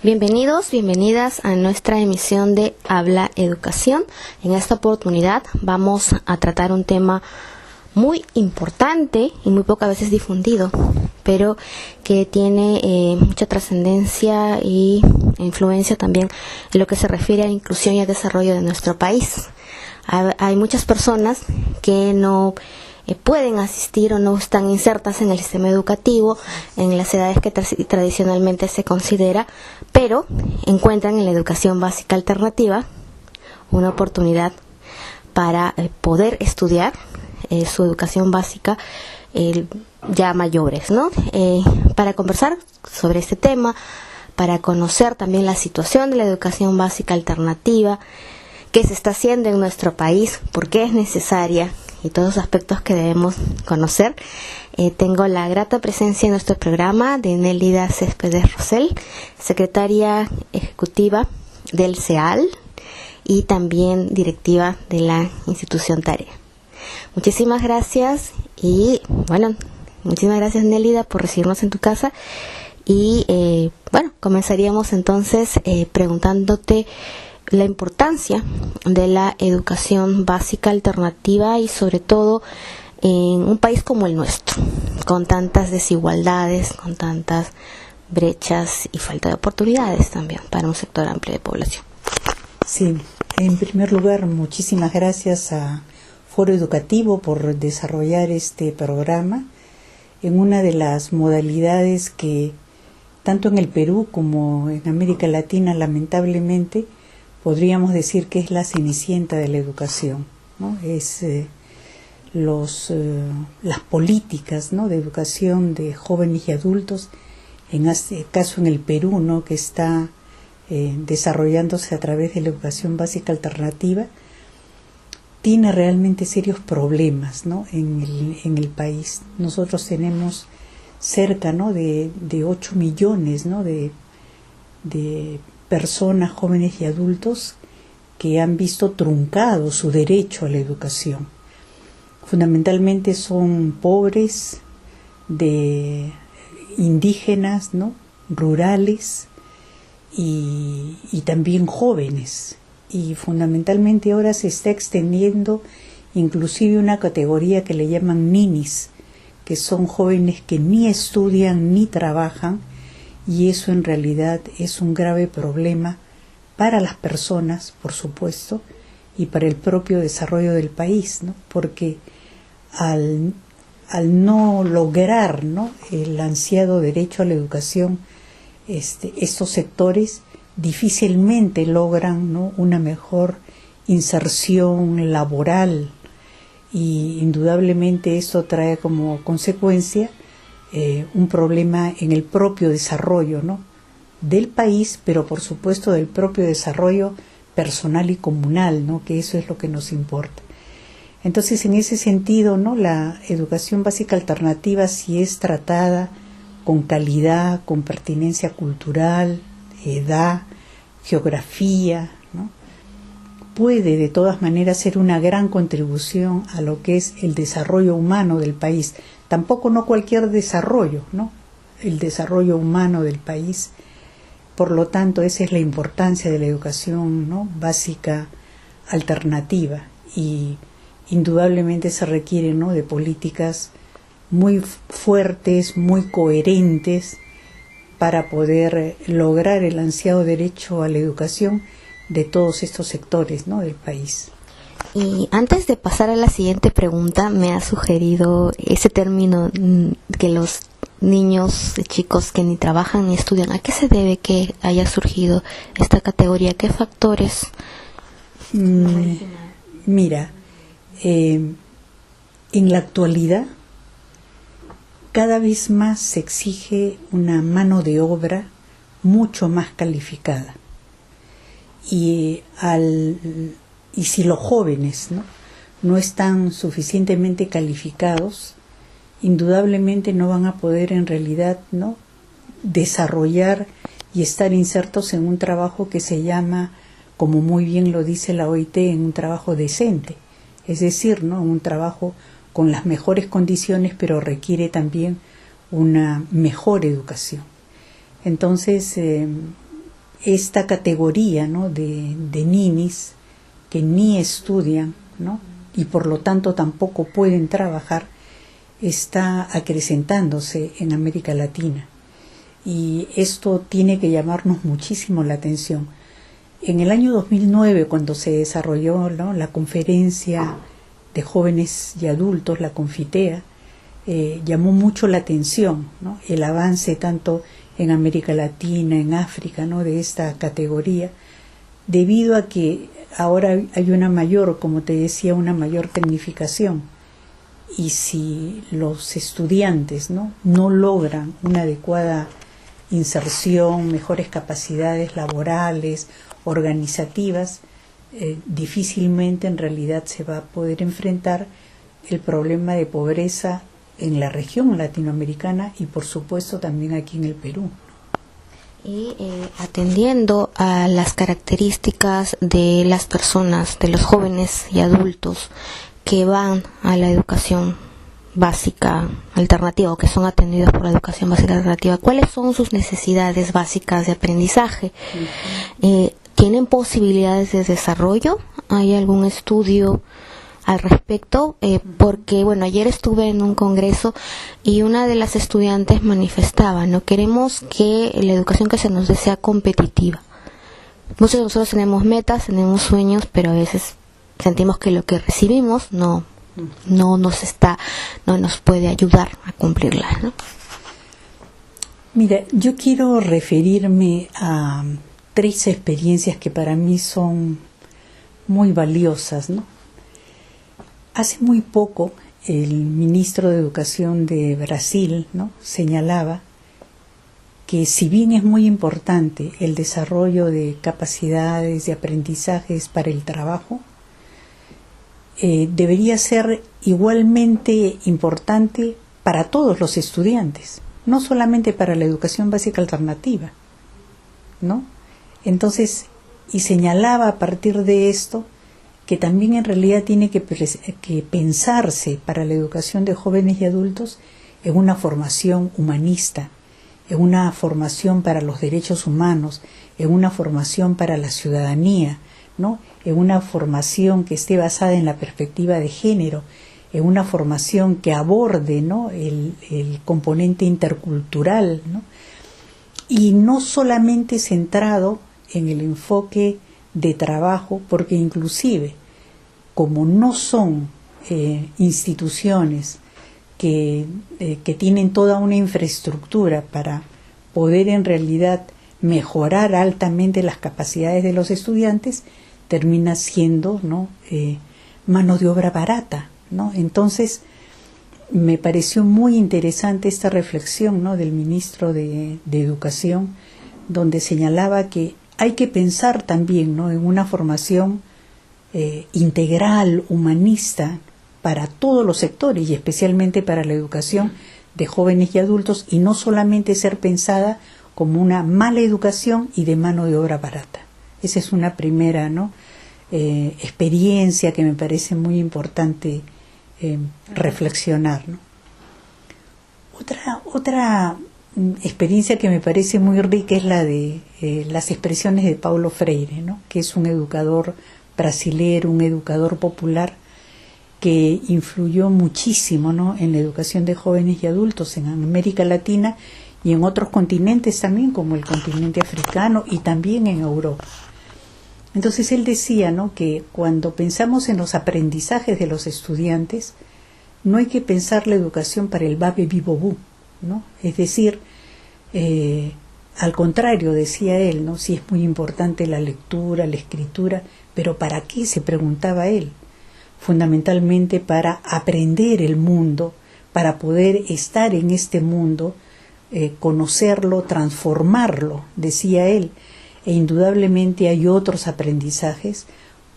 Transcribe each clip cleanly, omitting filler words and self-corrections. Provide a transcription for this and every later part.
Bienvenidos, bienvenidas a nuestra emisión de Habla Educación. En esta oportunidad vamos a tratar un tema muy importante y muy pocas veces difundido, pero que tiene mucha trascendencia y influencia también en lo que se refiere a la inclusión y al desarrollo de nuestro país. Hay muchas personas que no pueden asistir o no están insertas en el sistema educativo en las edades que tradicionalmente se considera, pero encuentran en la educación básica alternativa una oportunidad para poder estudiar su educación básica ya mayores, ¿no? Para conversar sobre este tema, para conocer también la situación de la educación básica alternativa, qué se está haciendo en nuestro país, por qué es necesaria y todos los aspectos que debemos conocer. Tengo la grata presencia en nuestro programa de Nélida Céspedes Rosell, secretaria ejecutiva del CEAL y también directiva de la institución Tarea. Muchísimas gracias y muchísimas gracias Nélida por recibirnos en tu casa y comenzaríamos entonces preguntándote la importancia de la educación básica alternativa y sobre todo en un país como el nuestro, con tantas desigualdades, con tantas brechas y falta de oportunidades también para un sector amplio de población. Sí, en primer lugar, muchísimas gracias a Foro Educativo por desarrollar este programa en una de las modalidades que tanto en el Perú como en América Latina lamentablemente podríamos decir que es la cenicienta de la educación, ¿no? Es las políticas, ¿no?, de educación de jóvenes y adultos, en este caso en el Perú, ¿no?, que está desarrollándose a través de la educación básica alternativa, tiene realmente serios problemas, ¿no?, en el país. Nosotros tenemos cerca, ¿no?, de 8 millones, ¿no?, de personas, jóvenes y adultos que han visto truncado su derecho a la educación. Fundamentalmente son pobres, de indígenas, ¿no?, rurales y también jóvenes. Y fundamentalmente ahora se está extendiendo inclusive una categoría que le llaman ninis, que son jóvenes que ni estudian ni trabajan, y eso en realidad es un grave problema para las personas, por supuesto, y para el propio desarrollo del país, ¿no? Porque al no lograr, ¿no?, el ansiado derecho a la educación, estos sectores difícilmente logran, ¿no?, una mejor inserción laboral, y indudablemente esto trae como consecuencia un problema en el propio desarrollo, ¿no?, del país, pero por supuesto del propio desarrollo personal y comunal, ¿no?, que eso es lo que nos importa. Entonces, en ese sentido, ¿no?, la educación básica alternativa, si es tratada con calidad, con pertinencia cultural, edad, geografía, ¿no?, puede de todas maneras ser una gran contribución a lo que es el desarrollo humano del país. Tampoco no cualquier desarrollo, ¿no?, el desarrollo humano del país. Por lo tanto, esa es la importancia de la educación, ¿no?, básica alternativa, y indudablemente se requiere, ¿no?, de políticas muy fuertes, muy coherentes para poder lograr el ansiado derecho a la educación de todos estos sectores, ¿no?, del país. Y antes de pasar a la siguiente pregunta, me ha sugerido ese término que los niños, chicos que ni trabajan ni estudian. ¿A qué se debe que haya surgido esta categoría? ¿Qué factores? Mira, en la actualidad cada vez más se exige una mano de obra mucho más calificada. Y si los jóvenes no están suficientemente calificados, indudablemente no van a poder en realidad, ¿no?, desarrollar y estar insertos en un trabajo que se llama, como muy bien lo dice la OIT, en un trabajo decente, es decir, ¿no?, un trabajo con las mejores condiciones, pero requiere también una mejor educación. Entonces, esta categoría, ¿no?, de ninis que ni estudian, ¿no?, y por lo tanto tampoco pueden trabajar, está acrecentándose en América Latina. Y esto tiene que llamarnos muchísimo la atención. En el año 2009, cuando se desarrolló, ¿no?, la conferencia de jóvenes y adultos, la Confitea, llamó mucho la atención, ¿no?, el avance tanto en América Latina, en África, ¿no?, de esta categoría, debido a que ahora hay una mayor, como te decía, una mayor tecnificación. Y si los estudiantes, ¿no?, no logran una adecuada inserción, mejores capacidades laborales, organizativas, difícilmente en realidad se va a poder enfrentar el problema de pobreza en la región latinoamericana y por supuesto también aquí en el Perú. Y atendiendo a las características de las personas, de los jóvenes y adultos que van a la educación básica alternativa o que son atendidos por la educación básica alternativa, ¿cuáles son sus necesidades básicas de aprendizaje? ¿Tienen posibilidades de desarrollo? ¿Hay algún estudio al respecto? Porque, bueno, ayer estuve en un congreso y una de las estudiantes manifestaba, ¿no? Queremos que la educación que se nos dé sea competitiva. Muchos de nosotros tenemos metas, tenemos sueños, pero a veces sentimos que lo que recibimos no nos puede ayudar a cumplirla, ¿no? Mira, yo quiero referirme a 3 experiencias que para mí son muy valiosas, ¿no? Hace muy poco el ministro de Educación de Brasil, ¿no?, señalaba que si bien es muy importante el desarrollo de capacidades, de aprendizajes para el trabajo, debería ser igualmente importante para todos los estudiantes, no solamente para la educación básica alternativa, ¿no? Entonces, y señalaba a partir de esto que también en realidad tiene que pensarse para la educación de jóvenes y adultos en una formación humanista, en una formación para los derechos humanos, en una formación para la ciudadanía, ¿no?, en una formación que esté basada en la perspectiva de género, en una formación que aborde, ¿no?, el componente intercultural, ¿no?, y no solamente centrado en el enfoque de trabajo, porque inclusive como no son instituciones que tienen toda una infraestructura para poder en realidad mejorar altamente las capacidades de los estudiantes, termina siendo, ¿no?, mano de obra barata, ¿no? Entonces me pareció muy interesante esta reflexión, ¿no?, del ministro de Educación, donde señalaba que hay que pensar también, ¿no?, en una formación integral, humanista, para todos los sectores y especialmente para la educación de jóvenes y adultos, y no solamente ser pensada como una mala educación y de mano de obra barata. Esa es una primera, ¿no?, experiencia que me parece muy importante reflexionar, ¿no? Otra experiencia que me parece muy rica es la de las expresiones de Paulo Freire, ¿no?, que es un educador brasilero, un educador popular que influyó muchísimo, ¿no?, en la educación de jóvenes y adultos en América Latina y en otros continentes también, como el continente africano y también en Europa. Entonces él decía, ¿no?, que cuando pensamos en los aprendizajes de los estudiantes, no hay que pensar la educación para el babe bibobú, ¿no? Es decir, al contrario, decía él, ¿no?, sí es muy importante la lectura, la escritura, pero ¿para qué?, se preguntaba él. Fundamentalmente para aprender el mundo, para poder estar en este mundo, conocerlo, transformarlo, decía él. E indudablemente hay otros aprendizajes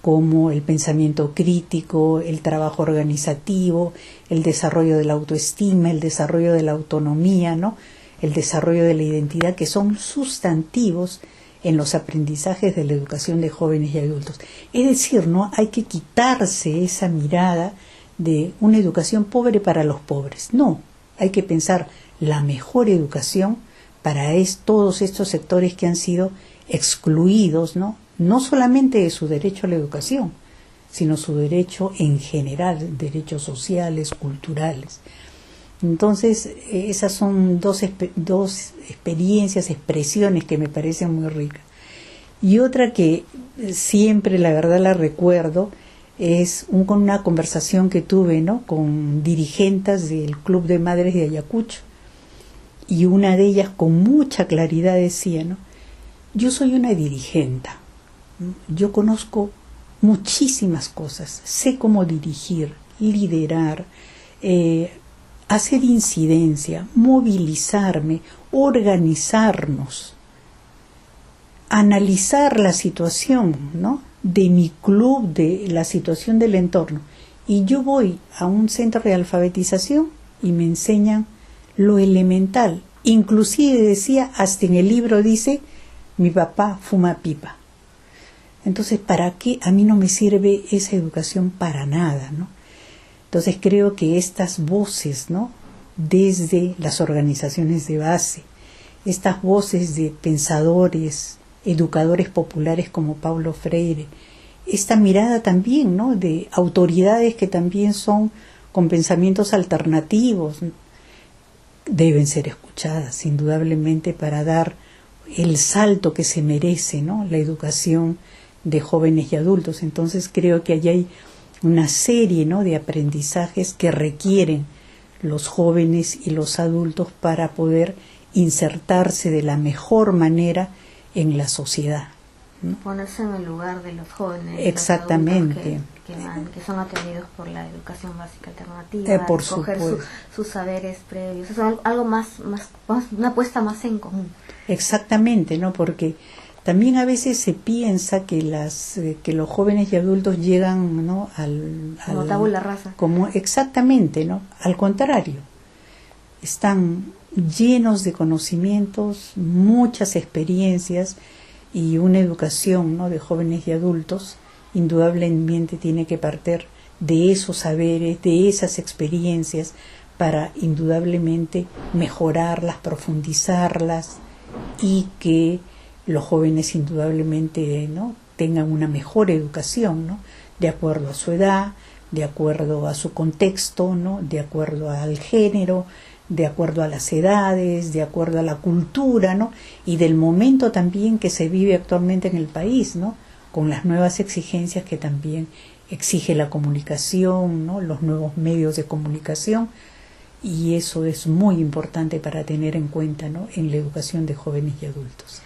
como el pensamiento crítico, el trabajo organizativo, el desarrollo de la autoestima, el desarrollo de la autonomía, ¿no?, el desarrollo de la identidad, que son sustantivos en los aprendizajes de la educación de jóvenes y adultos. Es decir, ¿no?, hay que quitarse esa mirada de una educación pobre para los pobres. No, hay que pensar la mejor educación para todos estos sectores que han sido excluidos, ¿no? No solamente de su derecho a la educación, sino su derecho en general, derechos sociales, culturales. Entonces, esas son dos experiencias, expresiones que me parecen muy ricas. Y otra que siempre, la verdad, la recuerdo, es con una conversación que tuve, ¿no?, con dirigentes del Club de Madres de Ayacucho. Y una de ellas con mucha claridad decía, ¿no?, yo soy una dirigenta, ¿no? Yo conozco muchísimas cosas, sé cómo dirigir, liderar, hacer incidencia, movilizarme, organizarnos, analizar la situación, ¿no?, de mi club, de la situación del entorno. Y yo voy a un centro de alfabetización y me enseñan lo elemental. Inclusive decía, hasta en el libro dice, mi papá fuma pipa. Entonces, ¿para qué? A mí no me sirve esa educación para nada, ¿no? Entonces creo que estas voces, ¿no?, desde las organizaciones de base, estas voces de pensadores, educadores populares como Paulo Freire, esta mirada también, ¿no?, de autoridades que también son con pensamientos alternativos, deben ser escuchadas indudablemente para dar el salto que se merece, ¿no?, la educación de jóvenes y adultos. Entonces creo que allí hay una serie, ¿no?, de aprendizajes que requieren los jóvenes y los adultos para poder insertarse de la mejor manera en la sociedad, ¿no? Ponerse en el lugar de los jóvenes, exactamente, los adultos que son atendidos por la educación básica alternativa, por recoger supuesto, sus saberes previos, es algo más, una apuesta más en común. Exactamente, ¿no? Porque también a veces se piensa que los jóvenes y adultos llegan, ¿no?, como tabula rasa. Exactamente, ¿no? Al contrario, están llenos de conocimientos, muchas experiencias y una educación, ¿no?, de jóvenes y adultos indudablemente tiene que partir de esos saberes, de esas experiencias para indudablemente mejorarlas, profundizarlas y que los jóvenes indudablemente, ¿no?, tengan una mejor educación, ¿no?, de acuerdo a su edad, de acuerdo a su contexto, ¿no?, de acuerdo al género, de acuerdo a las edades, de acuerdo a la cultura, ¿no?, y del momento también que se vive actualmente en el país, ¿no?, con las nuevas exigencias que también exige la comunicación, ¿no?, los nuevos medios de comunicación, y eso es muy importante para tener en cuenta, ¿no?, en la educación de jóvenes y adultos.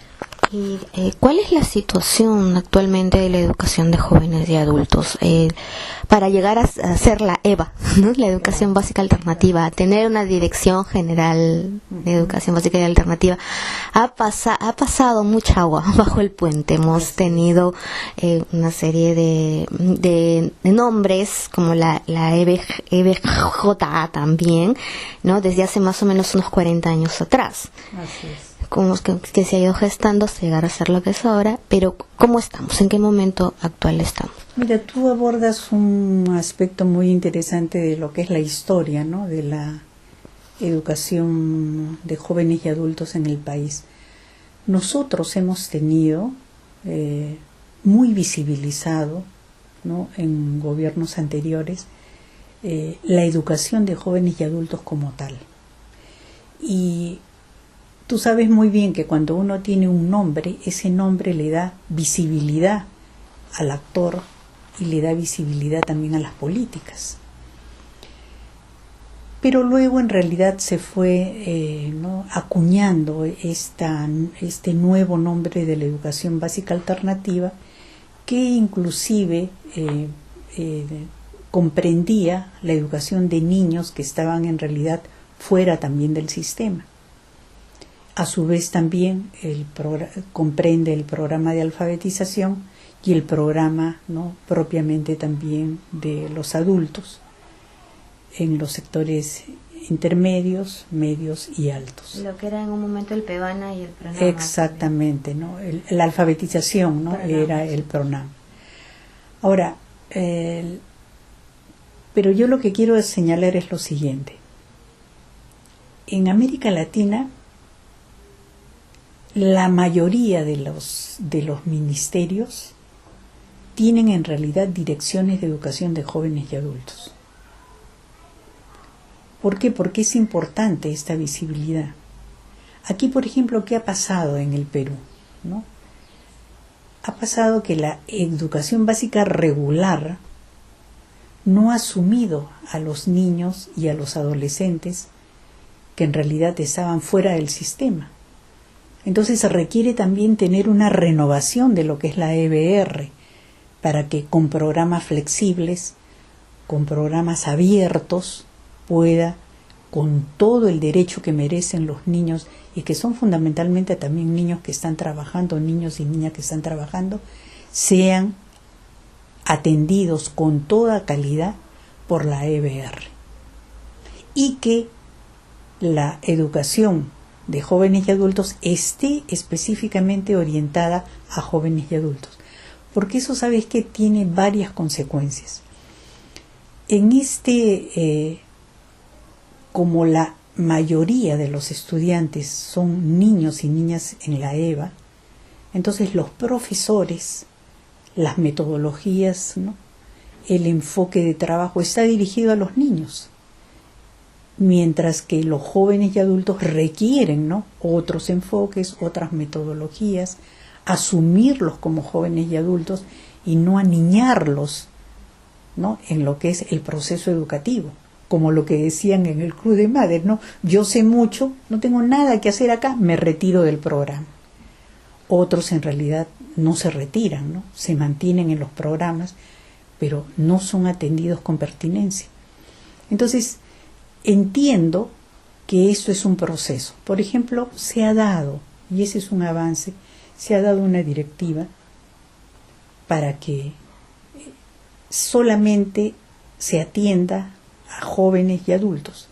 ¿Y cuál es la situación actualmente de la educación de jóvenes y adultos? Para llegar a ser la EVA, ¿no?, la educación básica alternativa, tener una dirección general de educación básica y alternativa, ha pasado mucha agua bajo el puente. Hemos tenido una serie de nombres como la EBJA también, ¿no?, desde hace más o menos unos 40 años atrás. Así es. Como que se ha ido gestando hasta llegar a ser lo que es ahora, pero ¿cómo estamos? ¿En qué momento actual estamos? Mira, tú abordas un aspecto muy interesante de lo que es la historia, ¿no?, de la educación de jóvenes y adultos en el país. Nosotros hemos tenido muy visibilizado, ¿no?, en gobiernos anteriores la educación de jóvenes y adultos como tal. Y tú sabes muy bien que cuando uno tiene un nombre, ese nombre le da visibilidad al actor y le da visibilidad también a las políticas. Pero luego en realidad se fue ¿no?, acuñando este nuevo nombre de la educación básica alternativa, que inclusive comprendía la educación de niños que estaban en realidad fuera también del sistema. A su vez también comprende el programa de alfabetización y el programa, ¿no?, propiamente también de los adultos en los sectores intermedios, medios y altos. Lo que era en un momento el PEVANA y el PRONAMA. Exactamente, ¿no? La alfabetización, ¿no?, era el PRONAMA. Ahora, pero yo lo que quiero señalar es lo siguiente. En América Latina la mayoría de los ministerios tienen en realidad direcciones de educación de jóvenes y adultos. ¿Por qué? Porque es importante esta visibilidad. Aquí, por ejemplo, ¿qué ha pasado en el Perú? ¿No? Ha pasado que la educación básica regular no ha asumido a los niños y a los adolescentes que en realidad estaban fuera del sistema. Entonces se requiere también tener una renovación de lo que es la EBR, para que con programas flexibles, con programas abiertos, pueda, con todo el derecho que merecen los niños, y que son fundamentalmente también niños que están trabajando, niños y niñas que están trabajando, sean atendidos con toda calidad por la EBR. Y que la educación de jóvenes y adultos esté específicamente orientada a jóvenes y adultos. Porque eso, sabes que tiene varias consecuencias. En como la mayoría de los estudiantes son niños y niñas en la EVA, entonces los profesores, las metodologías, ¿no?, el enfoque de trabajo está dirigido a los niños, mientras que los jóvenes y adultos requieren, ¿no?, otros enfoques, otras metodologías, asumirlos como jóvenes y adultos y no aniñarlos, ¿no?, en lo que es el proceso educativo, como lo que decían en el Club de Madres, ¿no? Yo sé mucho, no tengo nada que hacer acá, me retiro del programa. Otros en realidad no se retiran, ¿no?, se mantienen en los programas, pero no son atendidos con pertinencia. Entonces, entiendo que esto es un proceso. Por ejemplo, se ha dado, y ese es un avance, se ha dado una directiva para que solamente se atienda a jóvenes y adultos,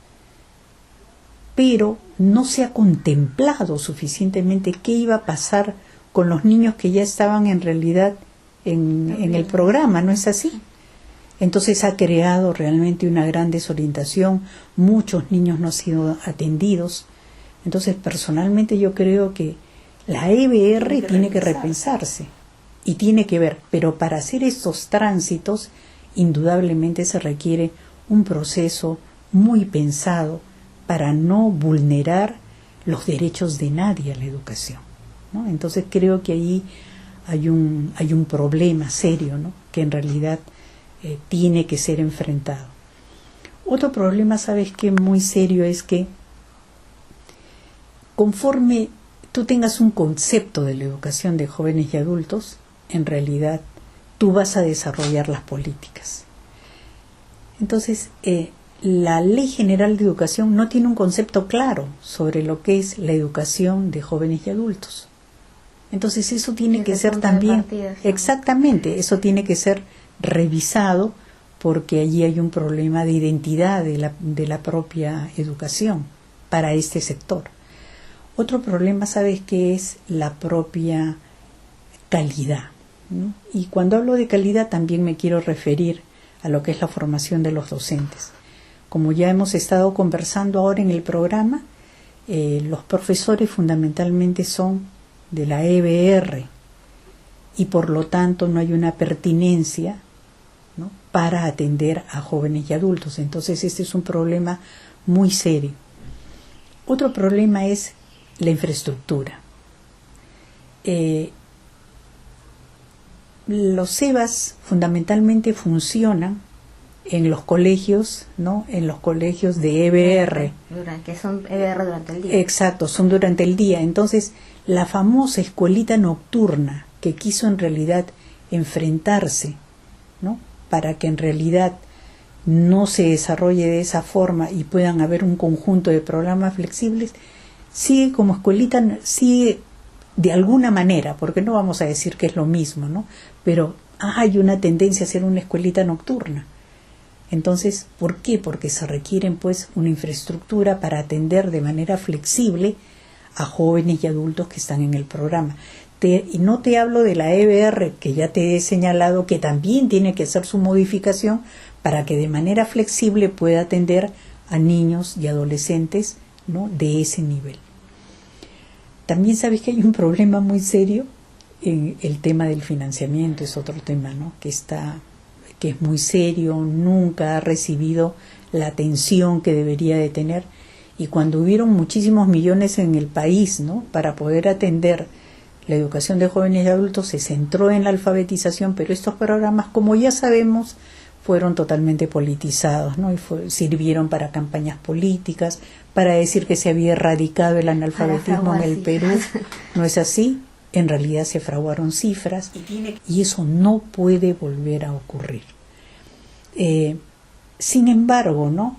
pero no se ha contemplado suficientemente qué iba a pasar con los niños que ya estaban en realidad en el programa, ¿no es así? Entonces ha creado realmente una gran desorientación, muchos niños no han sido atendidos. Entonces, personalmente yo creo que la EBR tiene que repensarse y tiene que ver, pero para hacer estos tránsitos indudablemente se requiere un proceso muy pensado para no vulnerar los derechos de nadie a la educación, ¿no? Entonces creo que ahí hay un problema serio, ¿no?, que en realidad tiene que ser enfrentado. Otro problema, sabes que muy serio, es que conforme tú tengas un concepto de la educación de jóvenes y adultos, en realidad tú vas a desarrollar las políticas. Entonces, la Ley General de Educación no tiene un concepto claro sobre lo que es la educación de jóvenes y adultos. Entonces, eso tiene que ser también, exactamente, eso tiene que ser revisado, porque allí hay un problema de identidad de la propia educación para este sector. Otro problema, ¿sabes qué es? La propia calidad, ¿no? Y cuando hablo de calidad también me quiero referir a lo que es la formación de los docentes. Como ya hemos estado conversando ahora en el programa, los profesores fundamentalmente son de la EBR y por lo tanto no hay una pertinencia, ¿no?, para atender a jóvenes y adultos. Entonces este es un problema muy serio. Otro problema es la infraestructura. Los EBAs fundamentalmente funcionan en los colegios, ¿no?, en los colegios de EBR. Que son EBR durante el día. Exacto, son durante el día. Entonces, la famosa escuelita nocturna que quiso en realidad enfrentarse, ¿no?, para que en realidad no se desarrolle de esa forma y puedan haber un conjunto de programas flexibles, sigue como escuelita, sigue de alguna manera, porque no vamos a decir que es lo mismo, ¿no?, pero hay una tendencia a hacer una escuelita nocturna. Entonces, ¿por qué? Porque se requieren pues una infraestructura para atender de manera flexible a jóvenes y adultos que están en el programa. Y no te hablo de la EBR, que ya te he señalado que también tiene que hacer su modificación para que de manera flexible pueda atender a niños y adolescentes, ¿no?, de ese nivel. También sabes que hay un problema muy serio en el tema del financiamiento, es otro tema, ¿no? que es muy serio, nunca ha recibido la atención que debería de tener, y cuando hubieron muchísimos millones en el país, ¿no? para poder atender la educación de jóvenes y adultos, se centró en la alfabetización, pero estos programas, como ya sabemos, fueron totalmente politizados, ¿no? Y sirvieron para campañas políticas, para decir que se había erradicado el analfabetismo en el Perú. No es así, en realidad se fraguaron cifras y eso no puede volver a ocurrir. Sin embargo, ¿no?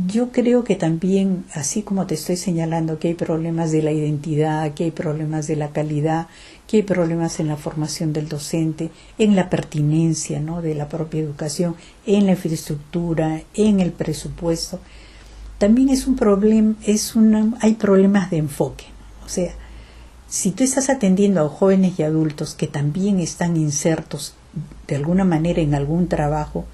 Yo creo que también, así como te estoy señalando que hay problemas de la identidad, que hay problemas de la calidad, que hay problemas en la formación del docente, en la pertinencia, ¿no? de la propia educación, en la infraestructura, en el presupuesto, también es un problema, hay problemas de enfoque, ¿no? O sea, si tú estás atendiendo a jóvenes y adultos que también están insertos de alguna manera en algún trabajo,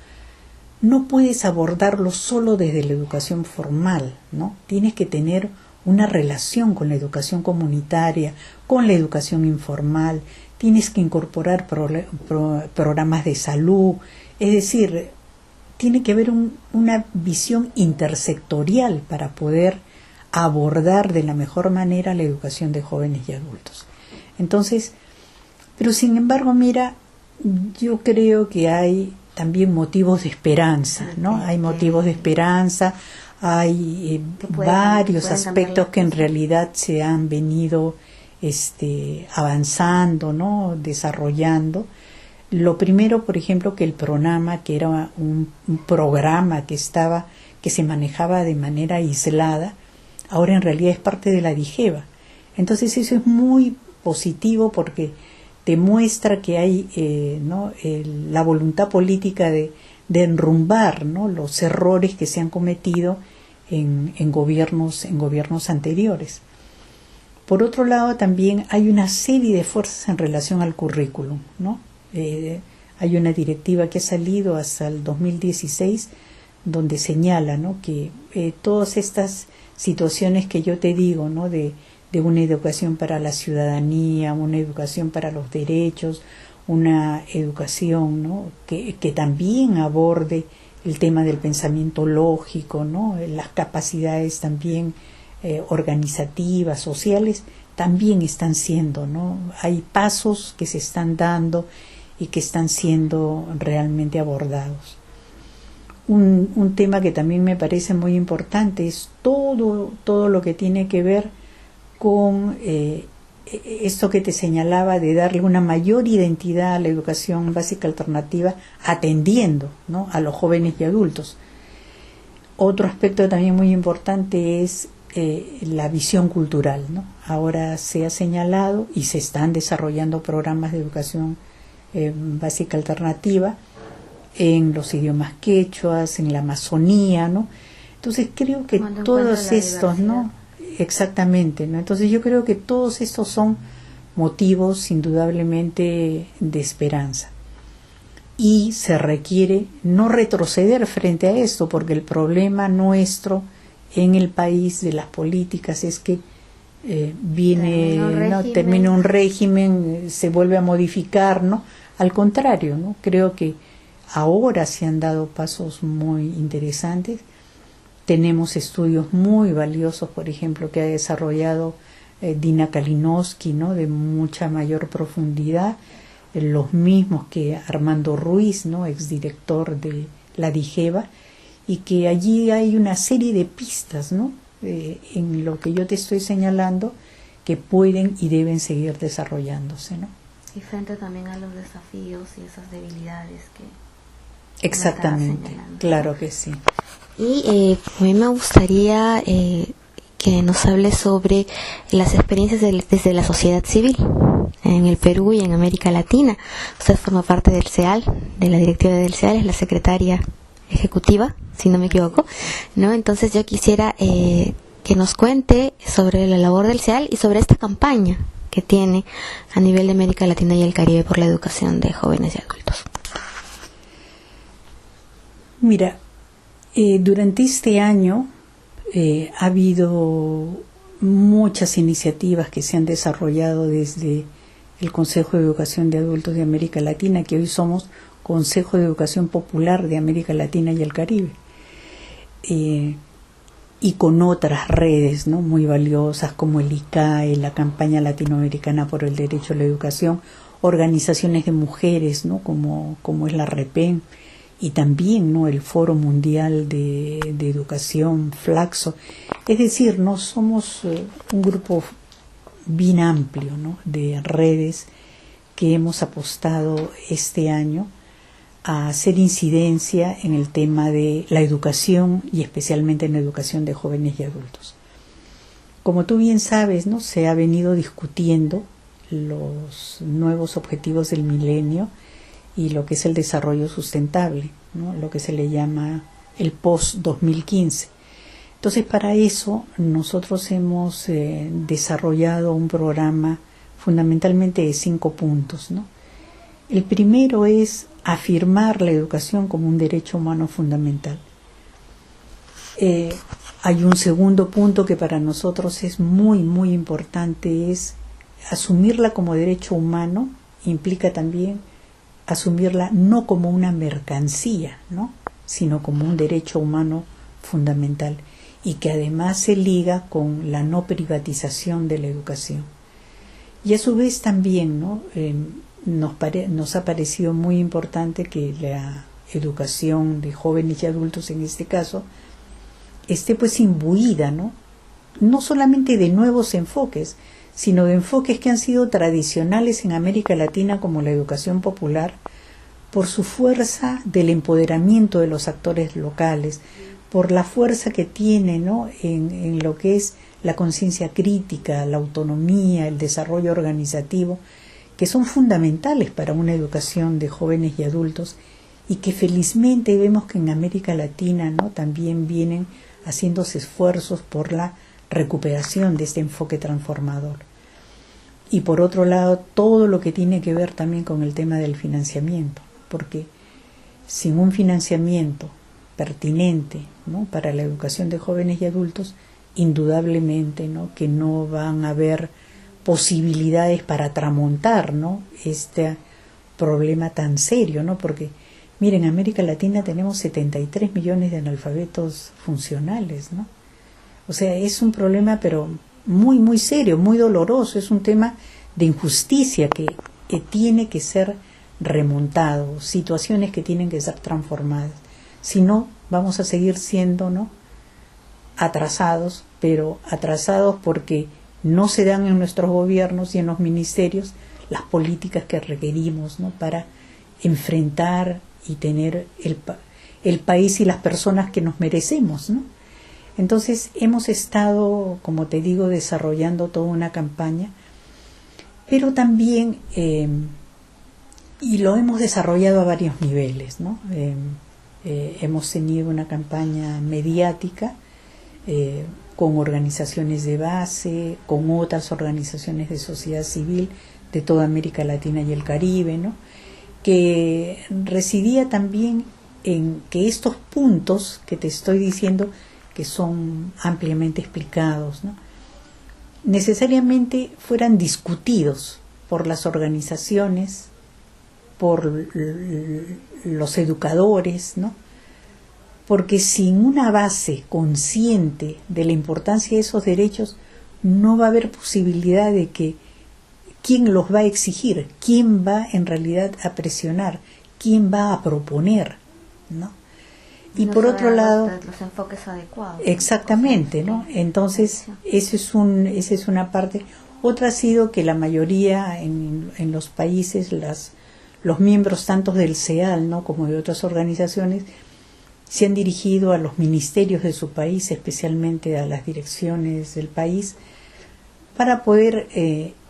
no puedes abordarlo solo desde la educación formal, ¿no? Tienes que tener una relación con la educación comunitaria, con la educación informal, tienes que incorporar programas de salud, es decir, tiene que haber una visión intersectorial para poder abordar de la mejor manera la educación de jóvenes y adultos. Entonces, pero sin embargo, mira, yo creo que hay también motivos de esperanza, ¿no? Hay motivos de esperanza, hay varios aspectos que en realidad se han venido avanzando, ¿no? Desarrollando. Lo primero, por ejemplo, que el PRONAMA, que era un programa que se manejaba de manera aislada, ahora en realidad es parte de la DIGEVA. Entonces eso es muy positivo porque demuestra que hay la voluntad política de enrumbar, ¿no? los errores que se han cometido en gobiernos anteriores. Por otro lado, también hay una serie de fuerzas en relación al currículum, ¿no? Hay una directiva que ha salido hasta el 2016 donde señala, ¿no? que todas estas situaciones que yo te digo, ¿no? de una educación para la ciudadanía, una educación para los derechos, una educación, ¿no? que también aborde el tema del pensamiento lógico, ¿no? las capacidades también organizativas, sociales, también están siendo, ¿no? Hay pasos que se están dando y que están siendo realmente abordados. Un tema que también me parece muy importante es todo lo que tiene que ver con esto que te señalaba de darle una mayor identidad a la educación básica alternativa, atendiendo, ¿no? a los jóvenes y adultos. Otro aspecto también muy importante es la visión cultural, ¿no? Ahora se ha señalado y se están desarrollando programas de educación básica alternativa en los idiomas quechuas, en la Amazonía, ¿no? Entonces creo que todos estos, ¿no? Exactamente, ¿no? Entonces yo creo que todos estos son motivos indudablemente de esperanza. Y se requiere no retroceder frente a esto, porque el problema nuestro en el país de las políticas es que termina un régimen, se vuelve a modificar, ¿no? Al contrario, ¿no? Creo que ahora se han dado pasos muy interesantes. Tenemos estudios muy valiosos, por ejemplo, que ha desarrollado Dina Kalinowski, ¿no? De mucha mayor profundidad, los mismos que Armando Ruiz, ¿no? Exdirector de la DIGEVA, y que allí hay una serie de pistas, ¿no? En lo que yo te estoy señalando, que pueden y deben seguir desarrollándose, ¿no? Y frente también a los desafíos y esas debilidades que... Exactamente, claro que sí. Y a mí me gustaría que nos hable sobre las experiencias desde la sociedad civil en el Perú y en América Latina. Usted forma parte del CEAL, de la directiva del CEAL, es la secretaria ejecutiva, si no me equivoco, ¿no? Entonces yo quisiera que nos cuente sobre la labor del CEAL y sobre esta campaña que tiene a nivel de América Latina y el Caribe por la educación de jóvenes y adultos. Mira, durante este año ha habido muchas iniciativas que se han desarrollado desde el Consejo de Educación de Adultos de América Latina, que hoy somos Consejo de Educación Popular de América Latina y el Caribe, y con otras redes, ¿no?, muy valiosas como el ICAE, la Campaña Latinoamericana por el Derecho a la Educación, organizaciones de mujeres, ¿no?, como es la REPEN, y también, ¿no?, el Foro Mundial de Educación, Flaxo. Es decir, no somos un grupo bien amplio, ¿no?, de redes que hemos apostado este año a hacer incidencia en el tema de la educación y especialmente en la educación de jóvenes y adultos. Como tú bien sabes, ¿no?, se ha venido discutiendo los nuevos objetivos del milenio y lo que es el desarrollo sustentable, ¿no?, lo que se le llama el post-2015. Entonces, para eso nosotros hemos desarrollado un programa fundamentalmente de 5 puntos, ¿no? El primero es afirmar la educación como un derecho humano fundamental. Hay un segundo punto que para nosotros es muy, muy importante, es asumirla como derecho humano, implica también asumirla no como una mercancía, ¿no?, sino como un derecho humano fundamental, y que además se liga con la no privatización de la educación. Y a su vez también, ¿no?, nos ha parecido muy importante que la educación de jóvenes y adultos, en este caso, esté pues imbuida, ¿no?, no solamente de nuevos enfoques, sino de enfoques que han sido tradicionales en América Latina, como la educación popular, por su fuerza del empoderamiento de los actores locales, por la fuerza que tiene, ¿no?, en lo que es la conciencia crítica, la autonomía, el desarrollo organizativo, que son fundamentales para una educación de jóvenes y adultos, y que felizmente vemos que en América Latina, ¿no?, también vienen haciéndose esfuerzos por la recuperación de este enfoque transformador. Y por otro lado, todo lo que tiene que ver también con el tema del financiamiento, porque sin un financiamiento pertinente, ¿no?, para la educación de jóvenes y adultos, indudablemente, ¿no?, que no van a haber posibilidades para tramontar, ¿no?, este problema tan serio, ¿no?, porque miren, en América Latina tenemos 73 millones de analfabetos funcionales, ¿no? O sea, es un problema pero muy, muy serio, muy doloroso, es un tema de injusticia que tiene que ser remontado, situaciones que tienen que ser transformadas. Si no, vamos a seguir siendo, ¿no?, atrasados, pero atrasados porque no se dan en nuestros gobiernos y en los ministerios las políticas que requerimos, ¿no?, para enfrentar y tener el país y las personas que nos merecemos, ¿no? Entonces hemos estado, como te digo, desarrollando toda una campaña, pero también, y lo hemos desarrollado a varios niveles, ¿no? Hemos tenido una campaña mediática con organizaciones de base, con otras organizaciones de sociedad civil de toda América Latina y el Caribe, ¿no?, que residía también en que estos puntos que te estoy diciendo, que son ampliamente explicados, ¿no?, necesariamente fueran discutidos por las organizaciones, por los educadores, ¿no?, porque sin una base consciente de la importancia de esos derechos, no va a haber posibilidad de que quién los va a exigir, quién va en realidad a presionar, quién va a proponer, ¿no? Y no por otro lado, los enfoques adecuados. exactamente, ¿no? Entonces, esa es una parte. Otra ha sido que la mayoría en los países, los miembros tanto del CEAL, ¿no?, como de otras organizaciones, se han dirigido a los ministerios de su país, especialmente a las direcciones del país, para poder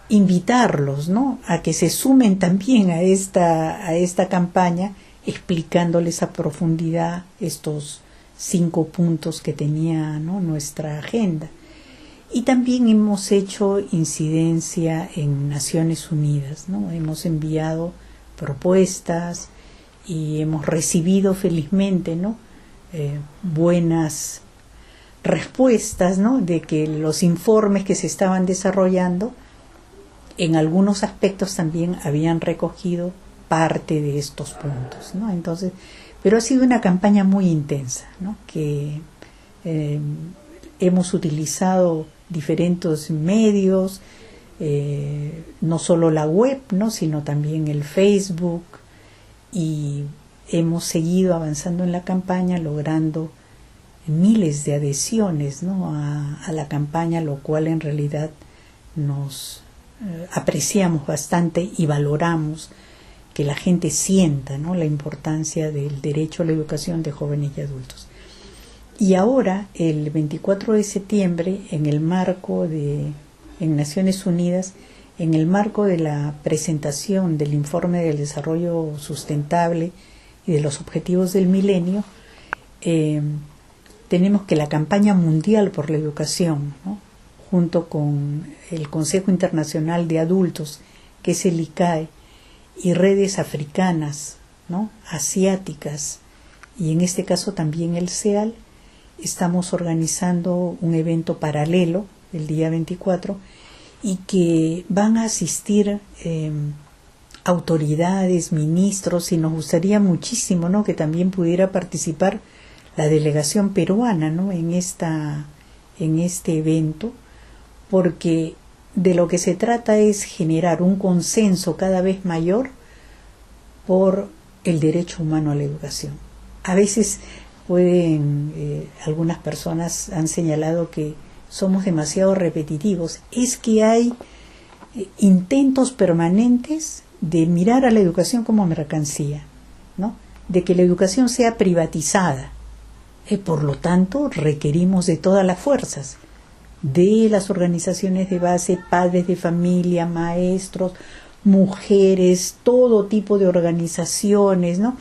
invitarlos, ¿no?, a que se sumen también a esta campaña, explicándoles a profundidad estos 5 puntos que tenía, ¿no?, nuestra agenda. Y también hemos hecho incidencia en Naciones Unidas, ¿no? Hemos enviado propuestas y hemos recibido felizmente, ¿no?, buenas respuestas, ¿no?, de que los informes que se estaban desarrollando en algunos aspectos también habían recogido parte de estos puntos, ¿no? Entonces, pero ha sido una campaña muy intensa, ¿no?, que hemos utilizado diferentes medios, no solo la web, ¿no?, sino también el Facebook, y hemos seguido avanzando en la campaña, logrando miles de adhesiones, ¿no?, a la campaña, lo cual en realidad nos apreciamos bastante y valoramos que la gente sienta, ¿no?, la importancia del derecho a la educación de jóvenes y adultos. Y ahora, el 24 de septiembre, en Naciones Unidas, en el marco de la presentación del Informe del Desarrollo Sustentable y de los Objetivos del Milenio, tenemos que la campaña mundial por la educación, ¿no?, junto con el Consejo Internacional de Adultos, que es el ICAE, y redes africanas, ¿no?, asiáticas, y en este caso también el CEAL, estamos organizando un evento paralelo el día 24, y que van a asistir autoridades, ministros, y nos gustaría muchísimo, ¿no?, que también pudiera participar la delegación peruana, ¿no?, en este evento, porque de lo que se trata es generar un consenso cada vez mayor por el derecho humano a la educación. A veces algunas personas han señalado que somos demasiado repetitivos. Es que hay intentos permanentes de mirar a la educación como mercancía, ¿no?, de que la educación sea privatizada. Por lo tanto, requerimos de todas las fuerzas, de las organizaciones de base, padres de familia, maestros, mujeres, todo tipo de organizaciones, ¿no?,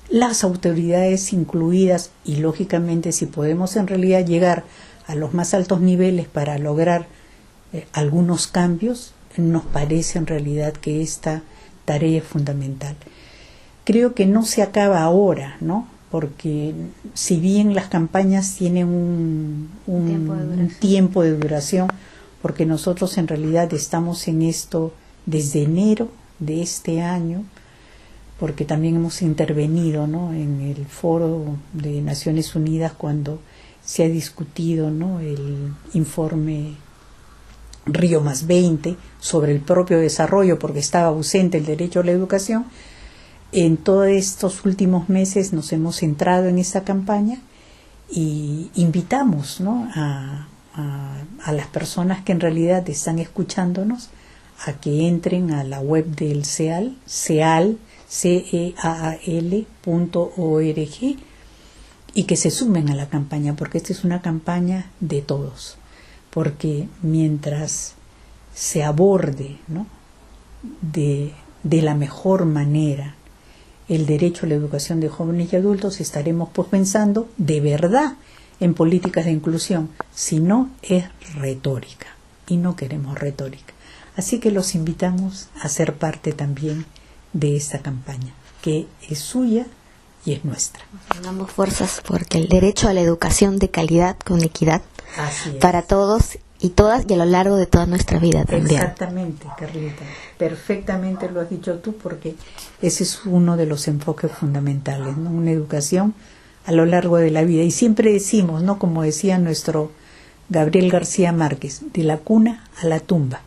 las autoridades incluidas, y lógicamente si podemos en realidad llegar a los más altos niveles para lograr algunos cambios, nos parece en realidad que esta tarea es fundamental. Creo que no se acaba ahora, ¿no?, porque si bien las campañas tienen un tiempo de duración, porque nosotros en realidad estamos en esto desde enero de este año, porque también hemos intervenido, ¿no?, en el foro de Naciones Unidas cuando se ha discutido, ¿no?, el informe Río +20 sobre el propio desarrollo, porque estaba ausente el derecho a la educación. En todos estos últimos meses nos hemos centrado en esta campaña y invitamos, ¿no?, a las personas que en realidad están escuchándonos a que entren a la web del CEAL, ceaal.org, y que se sumen a la campaña, porque esta es una campaña de todos, porque mientras se aborde, ¿no?, de la mejor manera el derecho a la educación de jóvenes y adultos, estaremos pues pensando de verdad en políticas de inclusión. Si no, es retórica, y no queremos retórica. Así que los invitamos a ser parte también de esta campaña, que es suya y es nuestra. Unamos fuerzas porque el derecho a la educación de calidad, con equidad, para todos y todas, y a lo largo de toda nuestra vida también. Exactamente, Carlita. Perfectamente lo has dicho tú, porque ese es uno de los enfoques fundamentales, ¿no?, una educación a lo largo de la vida. Y siempre decimos, ¿no?, como decía nuestro Gabriel García Márquez, de la cuna a la tumba.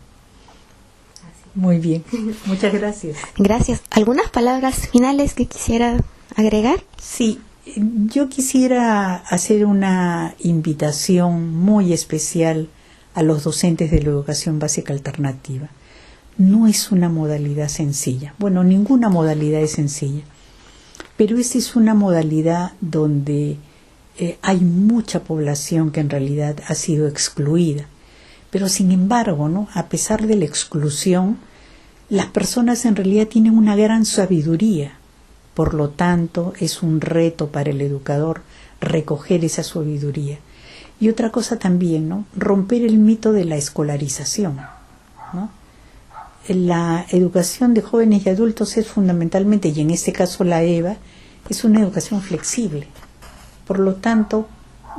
Muy bien, muchas gracias. Gracias. ¿Algunas palabras finales que quisiera agregar? Sí, yo quisiera hacer una invitación muy especial a los docentes de la educación básica alternativa. No es una modalidad sencilla. Bueno, ninguna modalidad es sencilla, pero esta es una modalidad donde hay mucha población que en realidad ha sido excluida. Pero sin embargo, ¿no?, a pesar de la exclusión, las personas en realidad tienen una gran sabiduría. Por lo tanto, es un reto para el educador recoger esa sabiduría. Y otra cosa también, ¿no?, romper el mito de la escolarización, ¿no? La educación de jóvenes y adultos es fundamentalmente, y en este caso la EVA, es una educación flexible. Por lo tanto,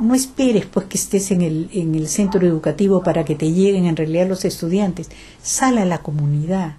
no esperes pues que estés en el centro educativo para que te lleguen en realidad los estudiantes. Sal a la comunidad,